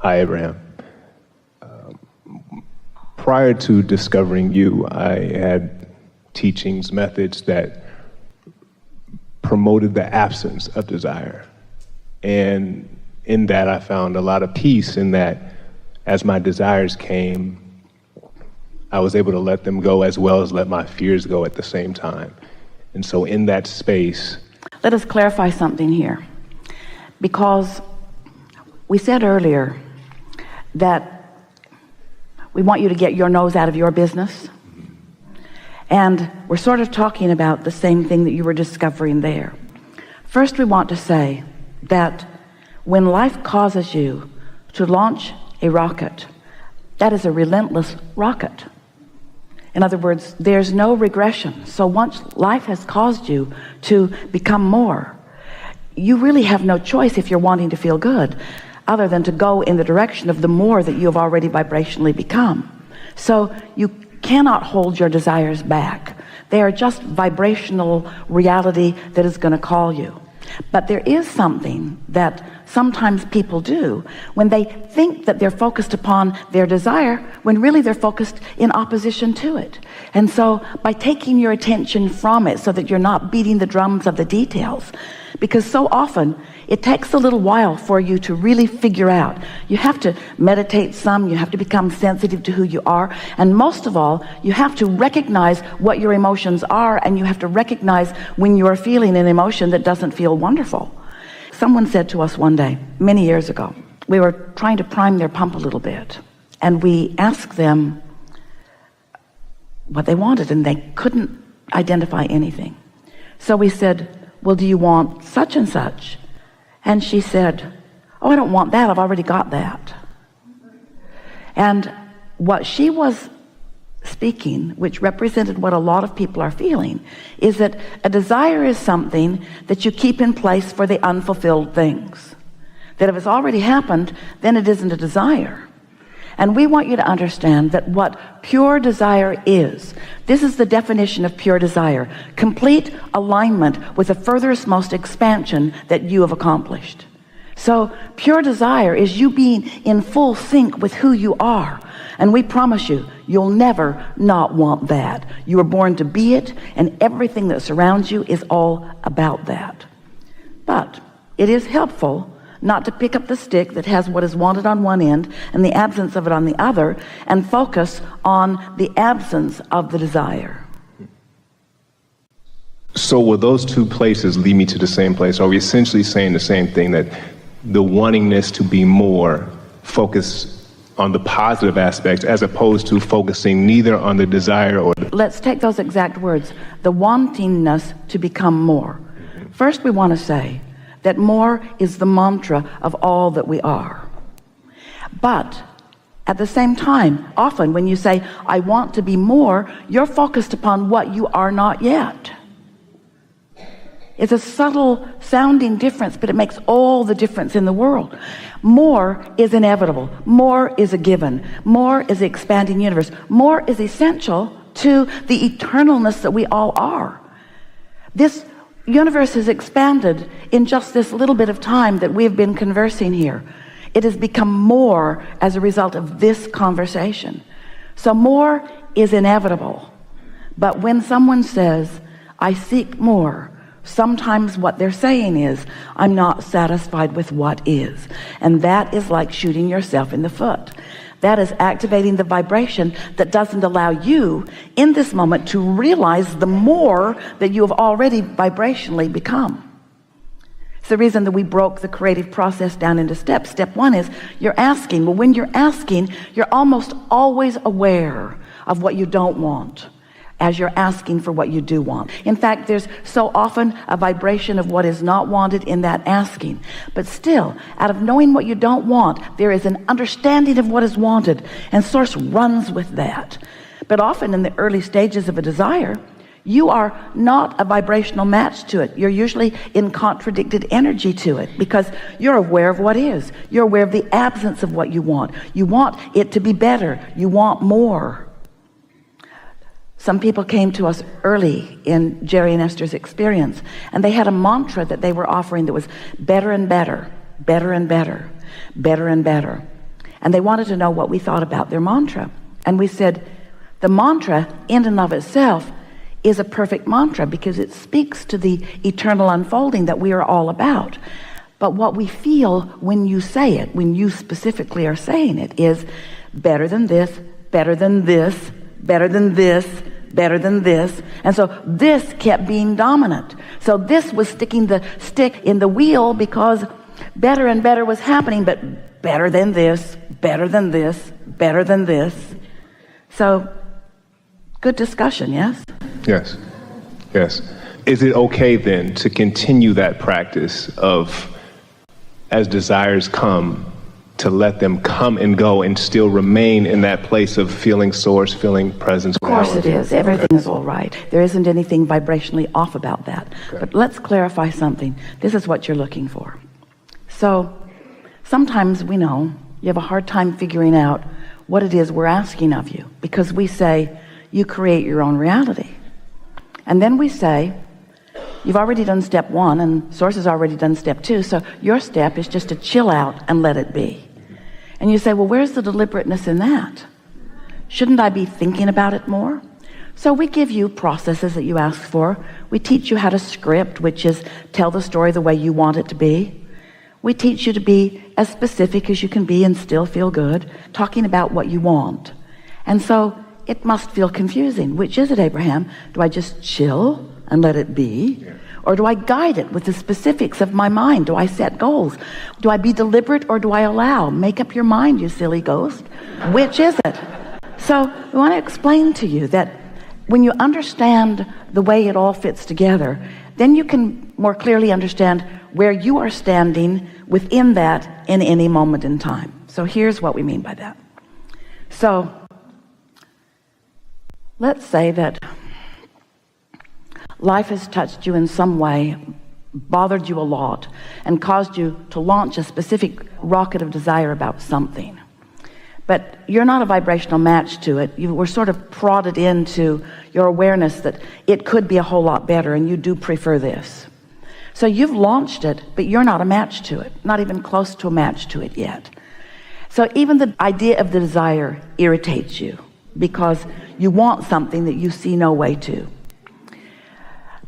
Hi, Abraham. Prior to discovering you, I had teachings, methods that promoted the absence of desire. And in that, I found a lot of peace in that as my desires came, I was able to let them go as well as let my fears go at the same time. And so in that space... Let us clarify something here, because we said earlier that we want you to get your nose out of your business. And we're sort of talking about the same thing that you were discovering there. First, we want to say that when life causes you to launch a rocket, that is a relentless rocket. In other words, there's no regression. So once life has caused you to become more, you really have no choice if you're wanting to feel good other than to go in the direction of the more that you have already vibrationally become. So you cannot hold your desires back. They are just vibrational reality that is going to call you. But there is something that sometimes people do when they think that they're focused upon their desire when really they're focused in opposition to it. And so by taking your attention from it so that you're not beating the drums of the details, because so often it takes a little while for you to really figure out. You have to meditate some, you have to become sensitive to who you are, and most of all, you have to recognize what your emotions are, and you have to recognize when you are feeling an emotion that doesn't feel wonderful. Someone said to us one day, many years ago, we were trying to prime their pump a little bit, and we asked them what they wanted, and they couldn't identify anything. So we said, well, do you want such and such? And she said, oh, I don't want that, I've already got that. And what she was speaking, which represented what a lot of people are feeling, is that a desire is something that you keep in place for the unfulfilled things. That if it's already happened, then it isn't a desire. And we want you to understand that what pure desire is, this is the definition of pure desire: complete alignment with the furthest most expansion that you have accomplished. So pure desire is you being in full sync with who you are. And we promise you, you'll never not want that. You were born to be it, and everything that surrounds you is all about that. But it is helpful not to pick up the stick that has what is wanted on one end and the absence of it on the other, and focus on the absence of the desire. So will those two places lead me to the same place? Are we essentially saying the same thing, that the wantingness to be more focus on the positive aspects as opposed to focusing neither on the desire or the... Let's take those exact words, the wantingness to become more. First, we want to say that more is the mantra of all that we are. But at the same time, often when you say, I want to be more, you're focused upon what you are not yet. It's a subtle sounding difference, but it makes all the difference in the world. More is inevitable. More is a given. More is the expanding universe. More is essential to the eternalness that we all are. This universe has expanded in just this little bit of time that we have been conversing here. It has become more as a result of this conversation. So more is inevitable. But when someone says, I seek more, sometimes what they're saying is, I'm not satisfied with what is. And that is like shooting yourself in the foot. That is activating the vibration that doesn't allow you in this moment to realize the more that you have already vibrationally become. It's the reason that we broke the creative process down into steps. Step one is you're asking. Well, when you're asking, you're almost always aware of what you don't want as you're asking for what you do want. In fact, there's so often a vibration of what is not wanted in that asking. But still, out of knowing what you don't want, there is an understanding of what is wanted, and Source runs with that. But often in the early stages of a desire, you are not a vibrational match to it. You're usually in contradicted energy to it, because you're aware of what is. You're aware of the absence of what you want. You want it to be better. You want more. Some people came to us early in Jerry and Esther's experience, and they had a mantra that they were offering that was better and better, better and better, better and better. and they wanted to know what we thought about their mantra. And we said, the mantra in and of itself is a perfect mantra because it speaks to the eternal unfolding that we are all about. But what we feel when you say it, when you specifically are saying it, is better than this, better than this, better than this, better than this. And so this kept being dominant. So this was sticking the stick in the wheel because better and better was happening, but better than this, better than this, better than this. So good discussion, yes? Yes. Yes. Is it okay then to continue that practice of, as desires come, to let them come and go and still remain in that place of feeling source, feeling presence? Of course it is. Everything is all right. There isn't anything vibrationally off about that. Okay. But let's clarify something. This is what you're looking for. So sometimes we know you have a hard time figuring out what it is we're asking of you, because we say you create your own reality. And then we say, you've already done step 1 and source has already done step 2. So your step is just to chill out and let it be. And you say, well, where's the deliberateness in that? Shouldn't I be thinking about it more? So we give you processes that you ask for. We teach you how to script, which is tell the story the way you want it to be. We teach you to be as specific as you can be and still feel good, talking about what you want. And so it must feel confusing. Which is it, Abraham? Do I just chill and let it be? Or do I guide it with the specifics of my mind? Do I set goals? Do I be deliberate or do I allow? Make up your mind, you silly ghost. Which is it? So we want to explain to you that when you understand the way it all fits together, then you can more clearly understand where you are standing within that in any moment in time. So here's what we mean by that. So let's say that life has touched you in some way, bothered you a lot, and caused you to launch a specific rocket of desire about something. But you're not a vibrational match to it. You were sort of prodded into your awareness that it could be a whole lot better, and you do prefer this. So you've launched it, but you're not a match to it, not even close to a match to it yet. So even the idea of the desire irritates you because you want something that you see no way to.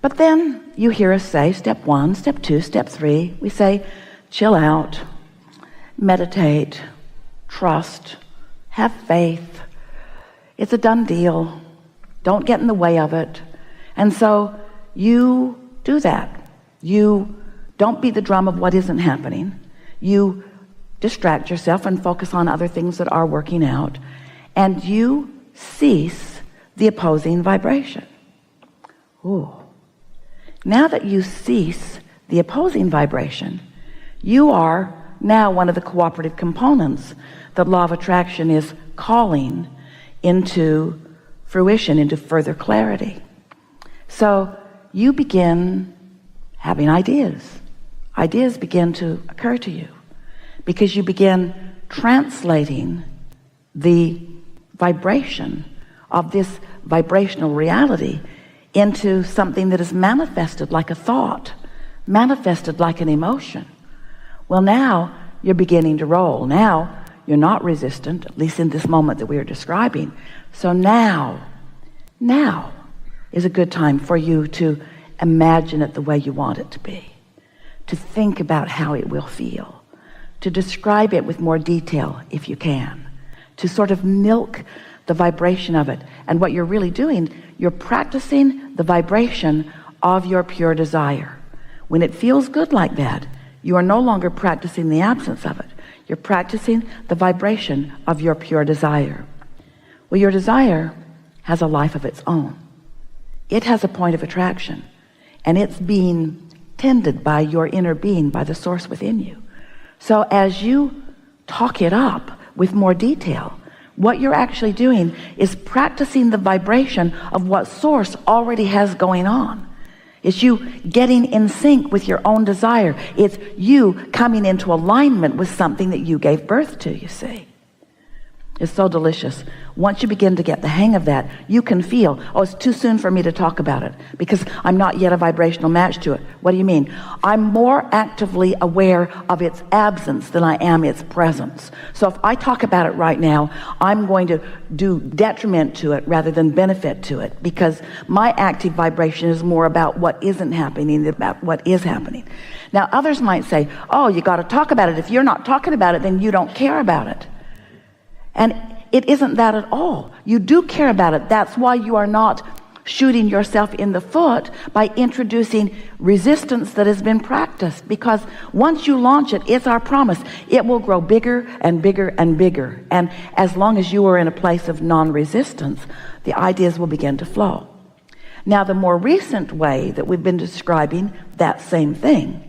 But then you hear us say step 1, step 2, step 3. We say, chill out, meditate, trust, have faith. It's a done deal. Don't get in the way of it. And so you do that. You don't beat the drum of what isn't happening. You distract yourself and focus on other things that are working out. And you cease the opposing vibration. Ooh. Now that you cease the opposing vibration, you are now one of the cooperative components that law of attraction is calling into fruition, into further clarity. So you begin having ideas. Ideas begin to occur to you because you begin translating the vibration of this vibrational reality into something that is manifested like a thought, manifested like an emotion. Well, now you're beginning to roll. Now you're not resistant, at least in this moment that we are describing. So now is a good time for you to imagine it the way you want it to be, to think about how it will feel, to describe it with more detail if you can, to sort of milk the vibration of it. And what you're really doing, you're practicing the vibration of your pure desire. When it feels good like that, you are no longer practicing the absence of it. You're practicing the vibration of your pure desire. Well, your desire has a life of its own. It has a point of attraction, and it's being tended by your inner being, by the source within you. So as you talk it up with more detail, what you're actually doing is practicing the vibration of what source already has going on. It's you getting in sync with your own desire. It's you coming into alignment with something that you gave birth to, you see. is so delicious. Once you begin to get the hang of that, you can feel, oh, it's too soon for me to talk about it because I'm not yet a vibrational match to it. What do you mean? I'm more actively aware of its absence than I am its presence. So if I talk about it right now, I'm going to do detriment to it rather than benefit to it, because my active vibration is more about what isn't happening than about what is happening. Now others might say, oh, you got to talk about it. If you're not talking about it, then you don't care about it. And it isn't that at all. You do care about it. That's why you are not shooting yourself in the foot by introducing resistance that has been practiced, because once you launch it, it's our promise, it will grow bigger and bigger and bigger. And as long as you are in a place of non-resistance, the ideas will begin to flow. Now, the more recent way that we've been describing that same thing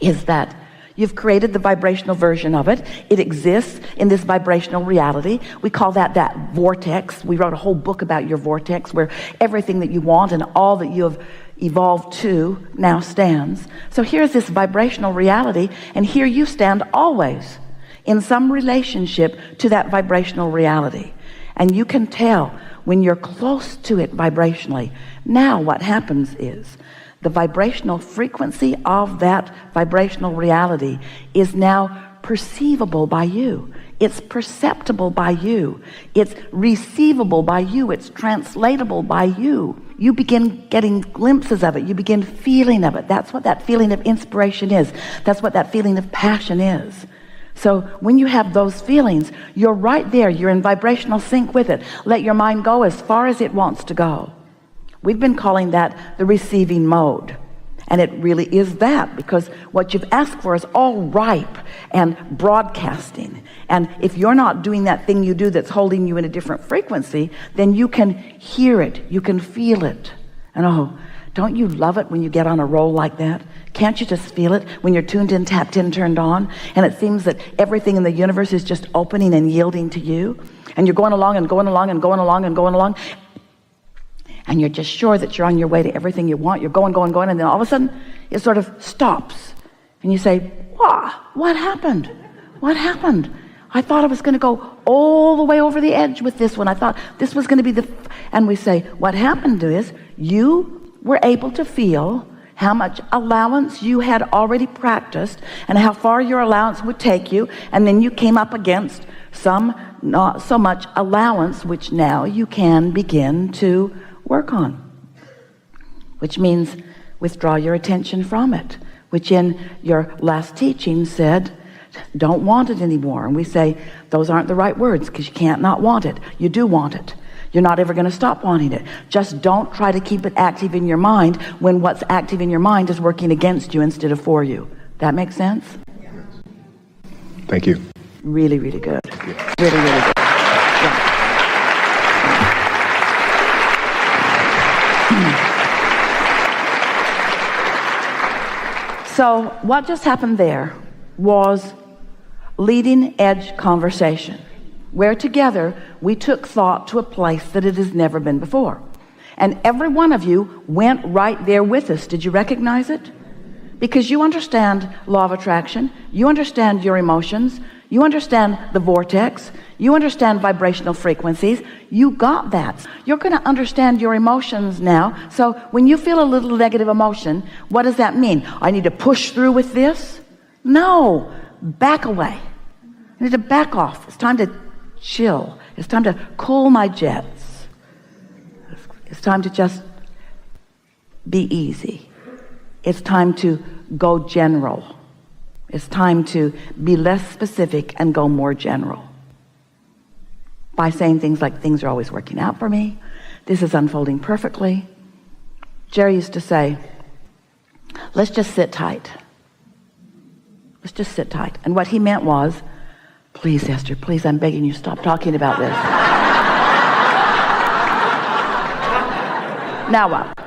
is that you've created the vibrational version of it. It exists in this vibrational reality. We call that vortex. We wrote a whole book about your vortex, where everything that you want and all that you have evolved to now stands. So here's this vibrational reality, and here you stand always in some relationship to that vibrational reality. And you can tell when you're close to it vibrationally. Now what happens is the vibrational frequency of that vibrational reality is now perceivable by you. It's perceptible by you. It's receivable by you. It's translatable by you. You begin getting glimpses of it. You begin feeling of it. That's what that feeling of inspiration is. That's what that feeling of passion is. So when you have those feelings, you're right there. You're in vibrational sync with it. Let your mind go as far as it wants to go. We've been calling that the receiving mode. And it really is that, because what you've asked for is all ripe and broadcasting. And if you're not doing that thing you do that's holding you in a different frequency, then you can hear it, you can feel it. And oh, don't you love it when you get on a roll like that? Can't you just feel it when you're tuned in, tapped in, turned on, and it seems that everything in the universe is just opening and yielding to you, and you're going along and going along and going along and going along, and you're just sure that you're on your way to everything you want. You're going, and then all of a sudden it sort of stops, and you say, "Wow, what happened? What happened? I thought I was going to go all the way over the edge with this one. I thought this was going to be the..." And we say, what happened is you were able to feel how much allowance you had already practiced and how far your allowance would take you, and then you came up against some not so much allowance, which now you can begin to work on, which means withdraw your attention from it, which in your last teaching said don't want it anymore. And we say those aren't the right words, because you can't not want it. You do want it. You're not ever going to stop wanting it. Just don't try to keep it active in your mind when what's active in your mind is working against you instead of for you. That makes sense? Thank you. Really, really good. Really, really good. Yeah. So what just happened there was leading edge conversation, where together we took thought to a place that it has never been before. And every one of you went right there with us. Did you recognize it? Because you understand law of attraction, you understand your emotions, you understand the vortex, you understand vibrational frequencies. You got that. You're going to understand your emotions now. So when you feel a little negative emotion, what does that mean? I need to push through with this? No, back away. I need to back off. It's time to chill. It's time to cool my jets. It's time to just be easy. It's time to go general. It's time to be less specific and go more general. By saying things like, things are always working out for me. This is unfolding perfectly. Jerry used to say, let's just sit tight. Let's just sit tight. And what he meant was, please, Esther, please, I'm begging you, stop talking about this. Now what?